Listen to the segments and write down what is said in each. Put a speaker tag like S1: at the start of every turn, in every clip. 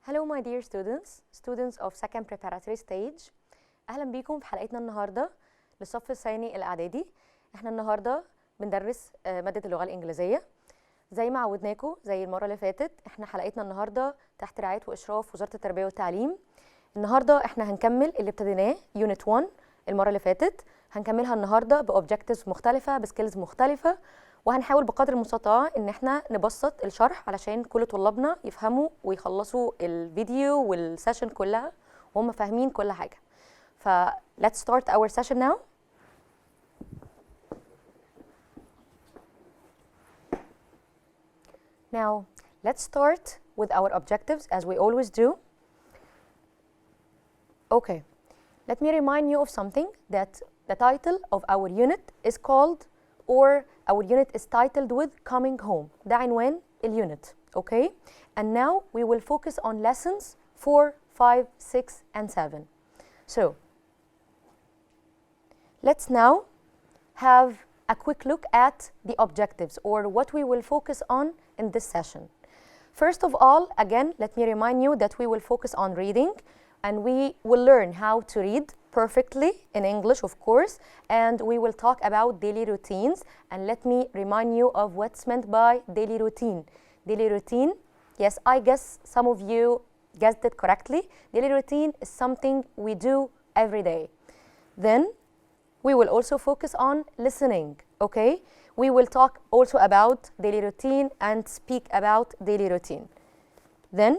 S1: Hello my dear students of second preparatory stage. أهلا بيكم في حلقتنا النهاردة للصف الثاني الإعدادي. احنا النهاردة بندرس مادة اللغة الإنجليزية. زي ما عودناكم زي المرة اللي فاتت، احنا حلقتنا النهاردة تحت رعاية وإشراف وزارة التربية والتعليم. النهاردة احنا هنكمل اللي ابتديناه يونت 1 المرة اللي فاتت، هنكملها النهاردة بأوبجكتيفز مختلفة بسكيلز مختلفة، وهنحاول بقدر المستطاع ان احنا نبسط الشرح علشان كل طلابنا يفهموا ويخلصوا الفيديو والسيشن كلها وهم فاهمين كل حاجة. ف let's start our session now. Now let's start with our objectives as we always do. Okay, let me remind you of something, that the title of our unit is called, or our unit is titled with coming home. ده عنوان اليونت. Okay, and now we will focus on lessons 4, 5, 6 and 7. So let's now have a quick look at the objectives, or what we will focus on in this session. First of all, again, let me remind you that we will focus on reading, and we will learn how to read perfectly in English, of course, and we will talk about daily routines. And let me remind you of what's meant by daily routine. Daily routine, yes, I guess some of you guessed it correctly. Daily routine is something we do every day. Then we will also focus on listening, okay? We will talk also about daily routine and speak about daily routine. Then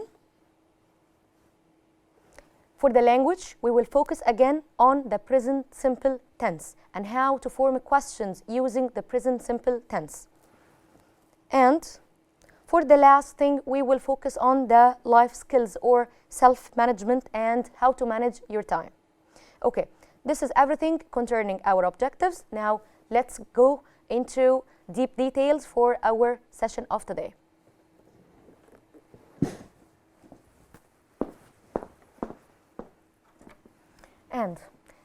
S1: for the language, we will focus again on the present simple tense and how to form questions using the present simple tense. And for the last thing, we will focus on the life skills or self-management and how to manage your time. Okay, this is everything concerning our objectives. Now let's go into deep details for our session of today. And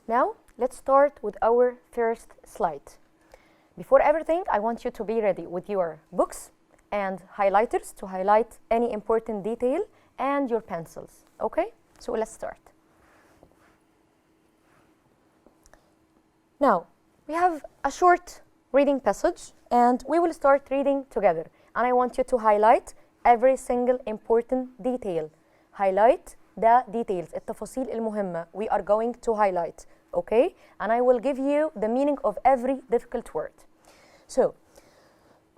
S1: now let's start with our first slide. Before everything, I want you to be ready with your books and highlighters to highlight any important detail, and your pencils. Okay, so let's start. Now we have a short reading passage and we will start reading together, and I want you to highlight every single important detail. Highlight the details, التفاصيل المهمة we are going to highlight, okay? And I will give you the meaning of every difficult word. So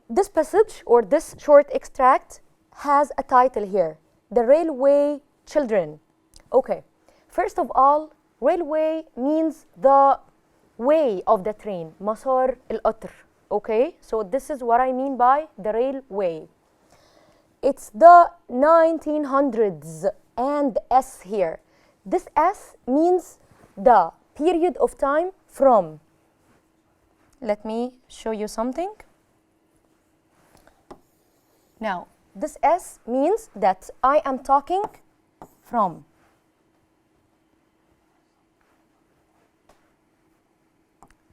S1: this passage or this short extract has a title here, The Railway Children. Okay, first of all, railway means the way of the train, مسار القطر, okay? So this is what I mean by the railway. It's the 1900s and S here. This S means the period of time from. Let me show you something. Now, this S means that I am talking from.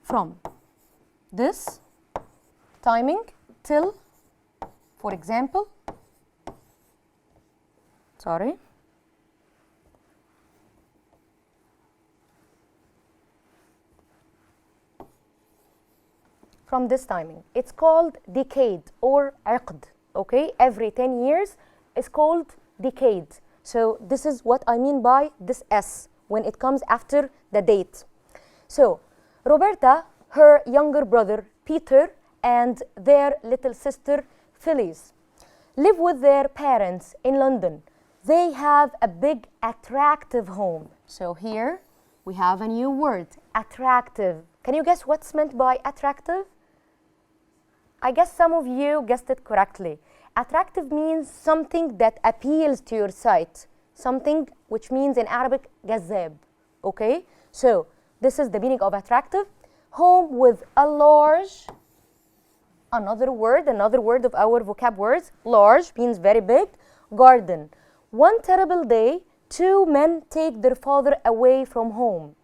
S1: From this timing till, for example, sorry, from this timing. It's called decade or عقد, okay? Every 10 years is called decade. So this is what I mean by this S when it comes after the date. So Roberta, her younger brother Peter, and their little sister Phyllis live with their parents in London. They have a big attractive home. So here we have a new word, attractive. Can you guess what's meant by attractive? I guess some of you guessed it correctly. Attractive means something that appeals to your sight, something which means in Arabic جذاب, okay? So this is the meaning of attractive. Home with a large, another word of our vocab words, large means very big, garden. One terrible day, two men take their father away from home.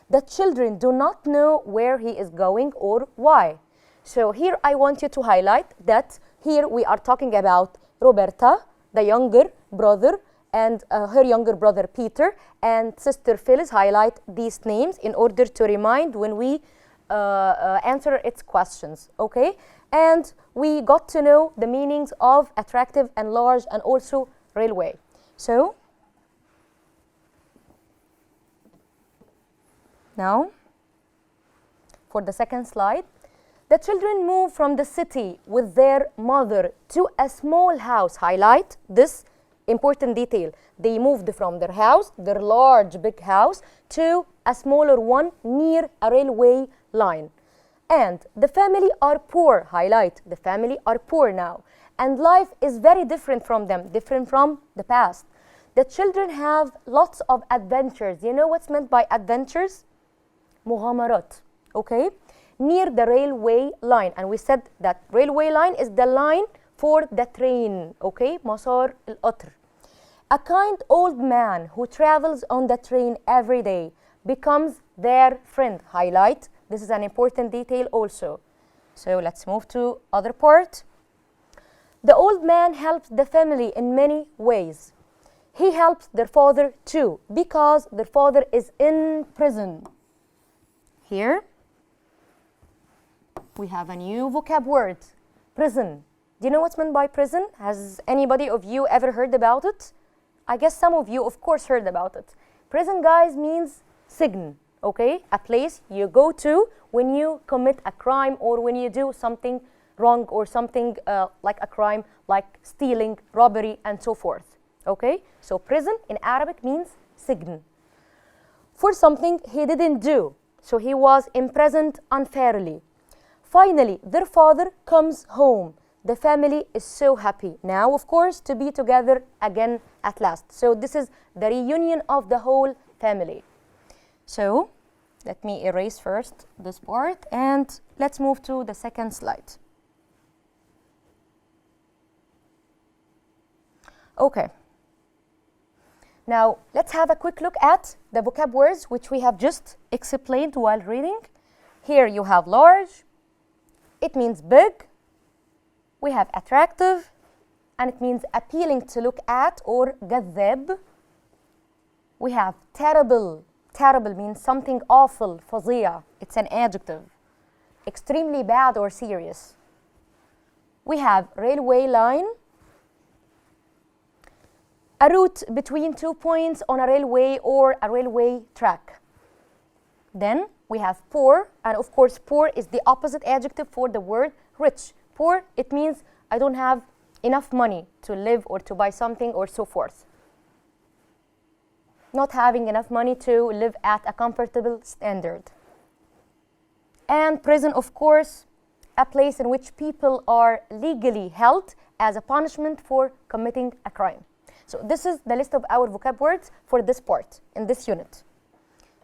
S1: The children do not know where he is going or why. So here I want you to highlight that here we are talking about Roberta, the younger brother, and her younger brother Peter and sister Phyllis. Highlight these names in order to remind when we answer its questions, okay? And we got to know the meanings of attractive and large and also railway. So now for the second slide, the children move from the city with their mother to a small house. Highlight this important detail. They moved from their house, their large big house, to a smaller one near a railway line. And the family are poor. Highlight, the family are poor now. And life is very different from them, different from the past. The children have lots of adventures. You know what's meant by adventures? مغامرات, okay? Near the railway line. And we said that railway line is the line for the train, okay? مسار القطر. A kind old man who travels on the train every day becomes their friend. Highlight, this is an important detail also. So let's move to other part. The old man helps the family in many ways. He helps their father too because their father is in prison. Here we have a new vocab word, prison. Do you know what's meant by prison? Has anybody of you ever heard about it? I guess some of you, of course, heard about it. Prison, guys, means سجن, okay? A place you go to when you commit a crime or when you do something wrong or something like a crime, like stealing, robbery, and so forth, okay? So prison in Arabic means سجن. For something he didn't do, so he was imprisoned unfairly. Finally, their father comes home. The family is so happy now, of course, to be together again at last. So this is the reunion of the whole family. So let me erase first this part and let's move to the second slide. Okay. Now let's have a quick look at the vocab words which we have just explained while reading. Here you have large, it means big. We have attractive, and it means appealing to look at, or جذاب. We have terrible. Terrible means something awful, فظيع. It's an adjective. Extremely bad or serious. We have railway line. A route between 2 points on a railway or a railway track. Then we have poor, and of course poor is the opposite adjective for the word rich. Poor, it means I don't have enough money to live or to buy something or so forth. Not having enough money to live at a comfortable standard. And prison, of course, a place in which people are legally held as a punishment for committing a crime. So this is the list of our vocab words for this part in this unit.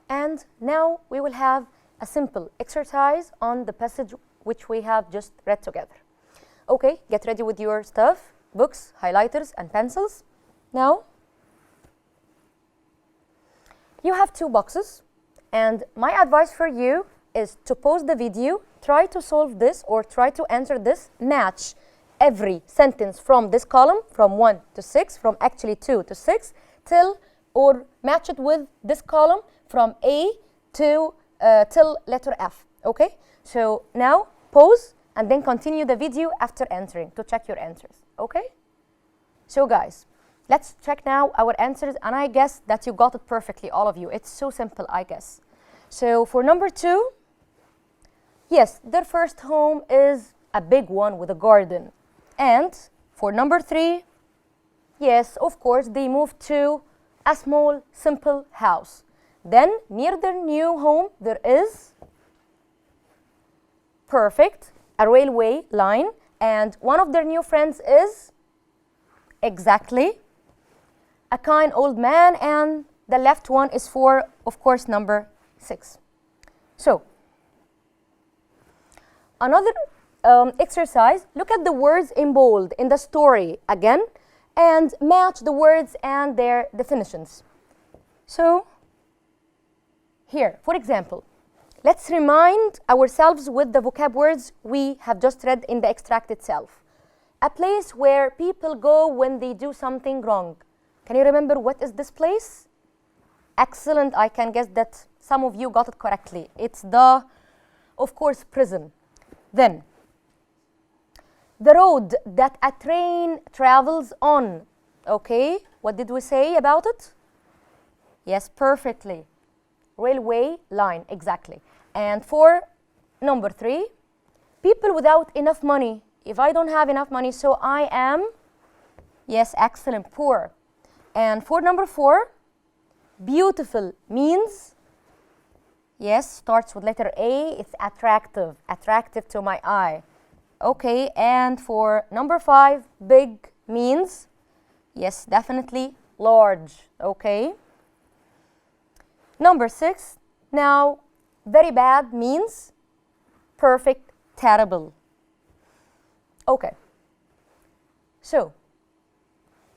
S1: And now we will have a simple exercise on the passage which we have just read together. Okay, get ready with your stuff, books, highlighters, and pencils. Now, you have 2 boxes, and my advice for you is to pause the video, try to solve this or try to answer this, match every sentence from this column, from 1 to 6, from actually 2 to 6, or match it with this column from A to till letter F, okay? So now pause and then continue the video after answering to check your answers, okay? So guys, let's check now our answers, and I guess that you got it perfectly, all of you. It's so simple, I guess. So for number 2, yes, their first home is a big one with a garden. And for number 3, yes, of course, they moved to a small, simple house. Then near their new home, there is perfect, a railway line, and one of their new friends is exactly a kind old man, and the left one is for, of course, number 6. So another exercise, look at the words in bold in the story again and match the words and their definitions. So here, for example, let's remind ourselves with the vocab words we have just read in the extract itself. A place where people go when they do something wrong. Can you remember what is this place? Excellent, I can guess that some of you got it correctly. It's the, of course, prison. Then, the road that a train travels on. Okay, what did we say about it? Yes, perfectly. Railway line, exactly. And for number 3, people without enough money. If I don't have enough money, so I am, yes, excellent, poor. And for number 4, beautiful means, yes, starts with letter A, it's attractive, attractive to my eye. Okay, and for number 5, big means, yes, definitely large, okay. Number 6, now, very bad means perfect, terrible. Okay, so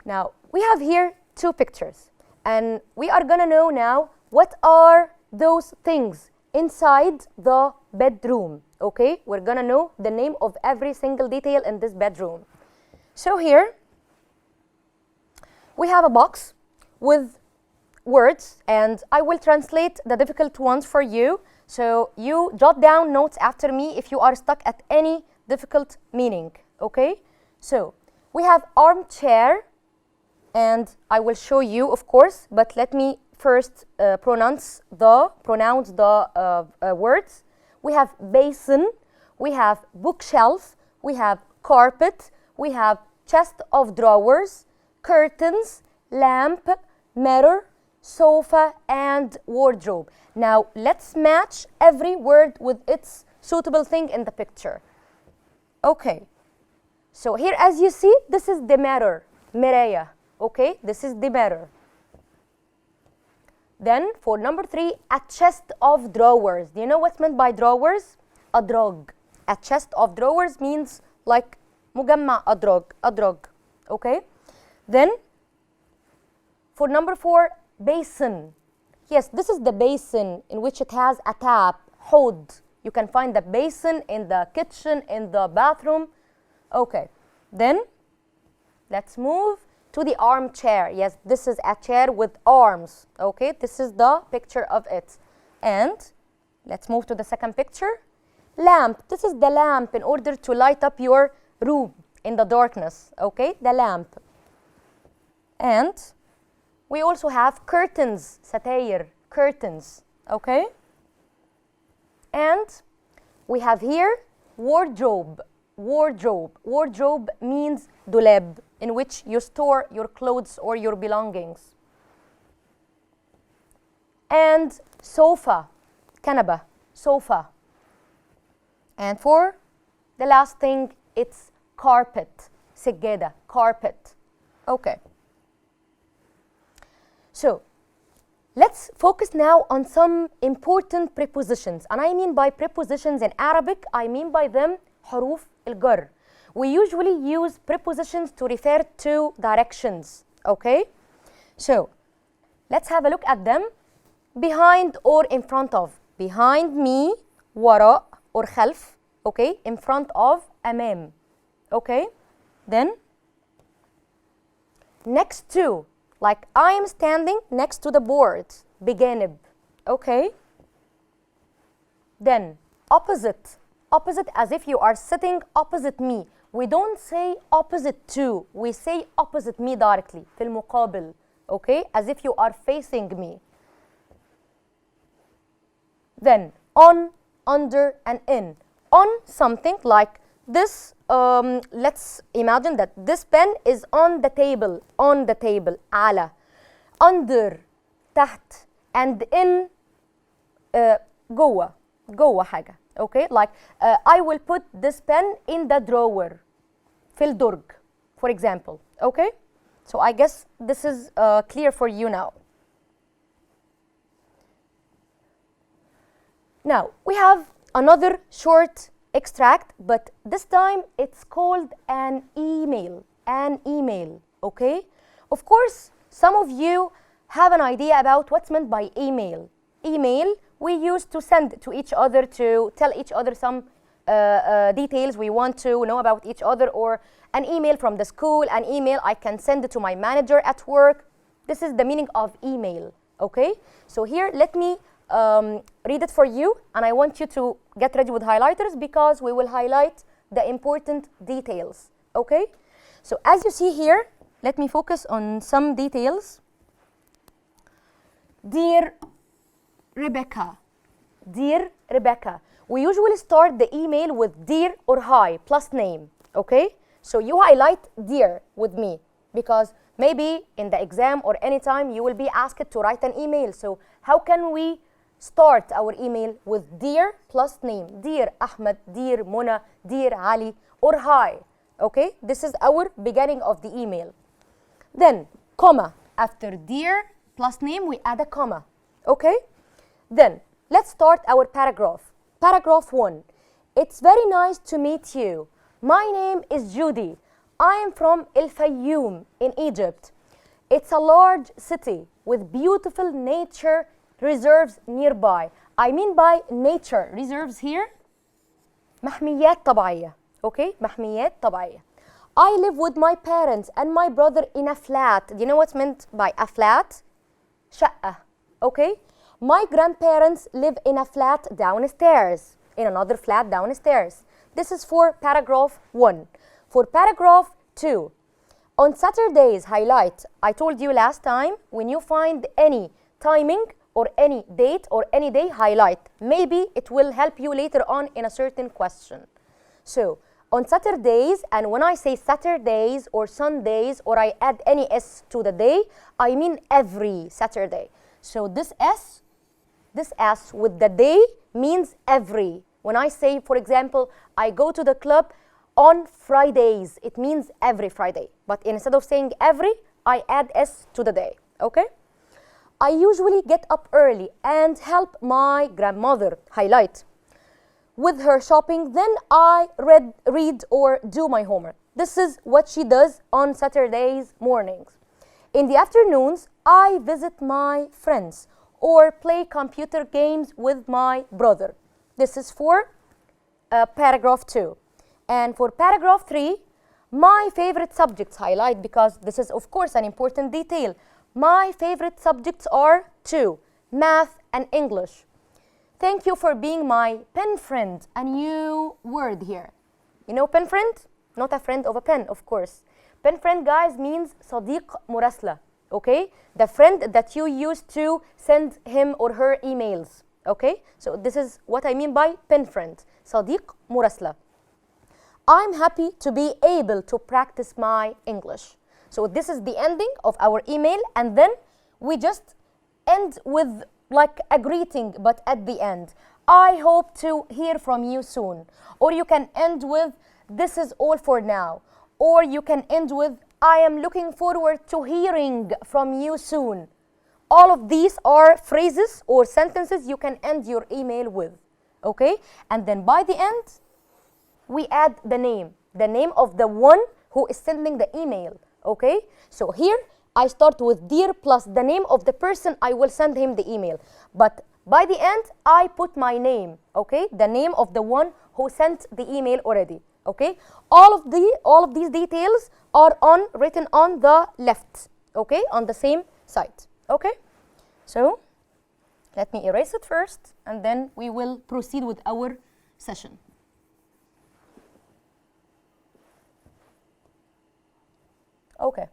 S1: now we have here 2 pictures, and we are gonna know now what are those things inside the bedroom. Okay, we're gonna know the name of every single detail in this bedroom. So here we have a box with words, and I will translate the difficult ones for you. So you jot down notes after me if you are stuck at any difficult meaning. Okay, so we have armchair, and I will show you, of course, but let me first pronounce the words. We have basin, we have bookshelf, we have carpet, we have chest of drawers, curtains, lamp, mirror, sofa, and wardrobe. Now let's match every word with its suitable thing in the picture. Okay, so here as you see, this is the mirror, مراية. Okay, this is the mirror. Then for number 3, a chest of drawers. Do you know what's meant by drawers? أدراج. A chest of drawers means like مجمع أدراج. Okay, then for number 4, basin. Yes, this is the basin in which it has a tap, حوض. You can find the basin in the kitchen, in the bathroom. Okay, then let's move to the armchair. Yes, this is a chair with arms. Okay, this is the picture of it. And let's move to the second picture. Lamp. This is the lamp in order to light up your room in the darkness. Okay, the lamp. And we also have curtains, ستاير, curtains. Okay, and we have here wardrobe. Wardrobe means دولاب, in which you store your clothes or your belongings. And sofa, كنبة, sofa. And for the last thing, it's carpet, سجادة, carpet. Okay. So let's focus now on some important prepositions. And I mean by prepositions in Arabic, I mean by them حروف الجر. We usually use prepositions to refer to directions. Okay? So let's have a look at them. Behind or in front of. Behind me, وراء or خلف. Okay? In front of, أمام. Okay? Then next to. Like I am standing next to the board, بجانب. Okay? Then opposite. Opposite as if you are sitting opposite me. We don't say opposite to, we say opposite me directly, في المقابل. Okay? As if you are facing me. Then on, under, and in. On something like this. Let's imagine that this pen is on the table, على, under, تحت, and in, جوه حاجة. Okay, like I will put this pen in the drawer, في الدرج, for example. Okay, so I guess this is clear for you now. Now we have another short extract, but this time it's called an email. Okay, of course some of you have an idea about what's meant by email. Email we use to send to each other, to tell each other some details we want to know about each other, or an email from the school, an email I can send it to my manager at work. This is the meaning of email, okay? So here, let me read it for you, and I want you to get ready with highlighters because we will highlight the important details, okay? So as you see here, let me focus on some details. Dear Rebecca, dear Rebecca. We usually start the email with dear or hi plus name, okay? So you highlight dear with me because maybe in the exam or anytime you will be asked to write an email. So how can we start our email with dear plus name? Dear Ahmed, dear Mona, dear Ali, or hi, okay? This is our beginning of the email. Then, comma. After dear plus name, we add a comma, okay? Then, let's start our paragraph. Paragraph 1. It's very nice to meet you. My name is Judy. I am from El Fayoum in Egypt. It's a large city with beautiful nature reserves nearby. I mean by nature reserves here, محميات طبيعية. Okay, محميات طبيعية. I live with my parents and my brother in a flat. Do you know what's meant by a flat? شقة. Okay. My grandparents live in a flat downstairs, in another flat downstairs. This is for paragraph 1. For paragraph 2, on Saturdays, highlight. I told you last time, when you find any timing or any date or any day, highlight. Maybe it will help you later on in a certain question. So, on Saturdays, and when I say Saturdays or Sundays, or I add any S to the day, I mean every Saturday. So this S with the day means every. When I say, for example, I go to the club on Fridays, it means every Friday. But instead of saying every, I add S to the day, okay? I usually get up early and help my grandmother, highlight, with her shopping. Then I read or do my homework. This is what she does on Saturdays mornings. In the afternoons, I visit my friends or play computer games with my brother. This is for paragraph 2. And for paragraph 3, my favorite subjects, highlight because this is of course an important detail. My favorite subjects are 2, math and English. Thank you for being my pen friend, a new word here. You know pen friend? Not a friend of a pen, of course. Pen friend, guys, means صديق مراسلة, okay? The friend that you use to send him or her emails, okay? So this is what I mean by pen friend, صديق مراسلة. I'm happy to be able to practice my English. So this is the ending of our email, and then we just end with like a greeting, but at the end. I hope to hear from you soon. Or you can end with, this is all for now. Or you can end with, I am looking forward to hearing from you soon. All of these are phrases or sentences you can end your email with, okay? And then by the end, we add the name of the one who is sending the email, okay? So here, I start with dear plus the name of the person I will send him the email. But by the end, I put my name, okay? The name of the one who sent the email already, okay? All of these details are written on the left, okay? On the same side, okay? So, let me erase it first, and then we will proceed with our session. Okay.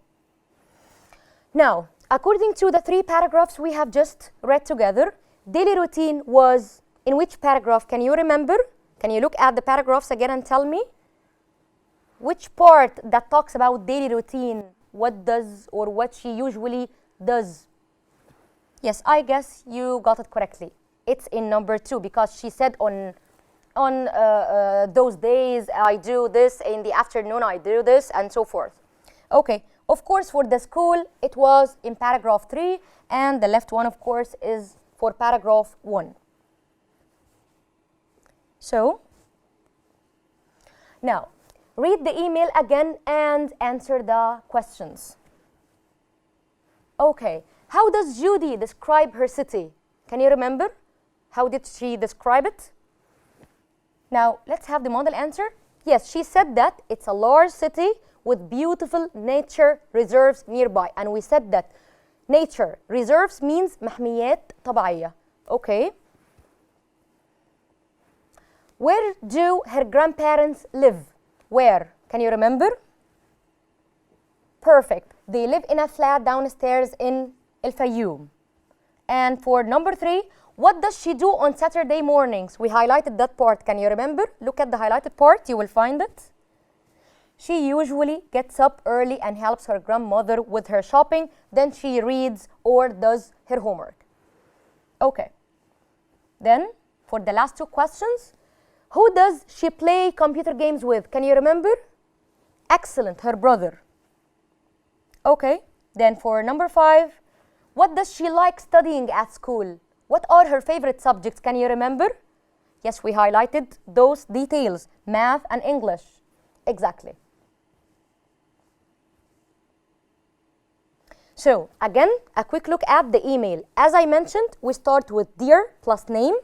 S1: Now, according to the 3 paragraphs we have just read together, daily routine was in which paragraph? Can you remember? Can you look at the paragraphs again and tell me? Which part that talks about daily routine? What does or what she usually does? Yes, I guess you got it correctly. It's in number 2 because she said on those days I do this, in the afternoon I do this, and so forth. Okay. Of course, for the school, it was in paragraph 3, and the left one, of course, is for paragraph 1. So, now, read the email again and answer the questions. Okay, how does Judy describe her city? Can you remember? How did she describe it? Now, let's have the model answer. Yes, she said that it's a large city with beautiful nature reserves nearby. And we said that nature. Reserves means محميات طبيعية. Okay. Where do her grandparents live? Where? Can you remember? Perfect. They live in a flat downstairs in El Fayoum. And for number 3, what does she do on Saturday mornings? We highlighted that part. Can you remember? Look at the highlighted part. You will find it. She usually gets up early and helps her grandmother with her shopping. Then she reads or does her homework. Okay. Then, for the last 2 questions, who does she play computer games with? Can you remember? Excellent, her brother. Okay. Then for number 5, what does she like studying at school? What are her favorite subjects? Can you remember? Yes, we highlighted those details, math and English. Exactly. So, again, a quick look at the email. As I mentioned, we start with dear plus name.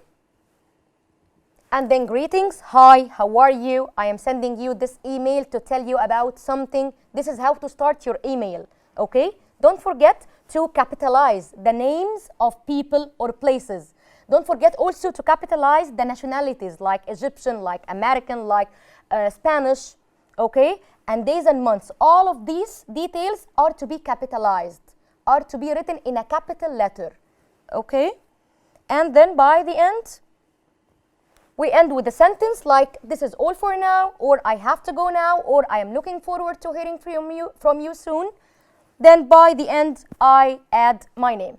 S1: And then greetings. Hi, how are you? I am sending you this email to tell you about something. This is how to start your email. Okay? Don't forget to capitalize the names of people or places. Don't forget also to capitalize the nationalities like Egyptian, like American, like Spanish. Okay? And days and months. All of these details are to be capitalized, are to be written in a capital letter. Okay? And then by the end, we end with a sentence like, this is all for now, or I have to go now, or I am looking forward to hearing from you soon. Then by the end, I add my name.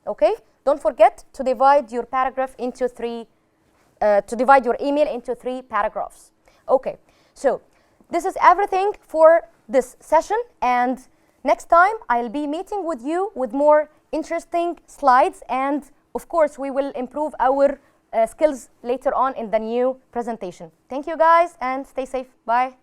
S1: Okay? Don't forget to divide your paragraph into 3, to divide your email into 3 paragraphs. Okay, so this is everything for this session, and next time I'll be meeting with you with more interesting slides, and of course we will improve our skills later on in the new presentation. Thank you guys, and stay safe. Bye.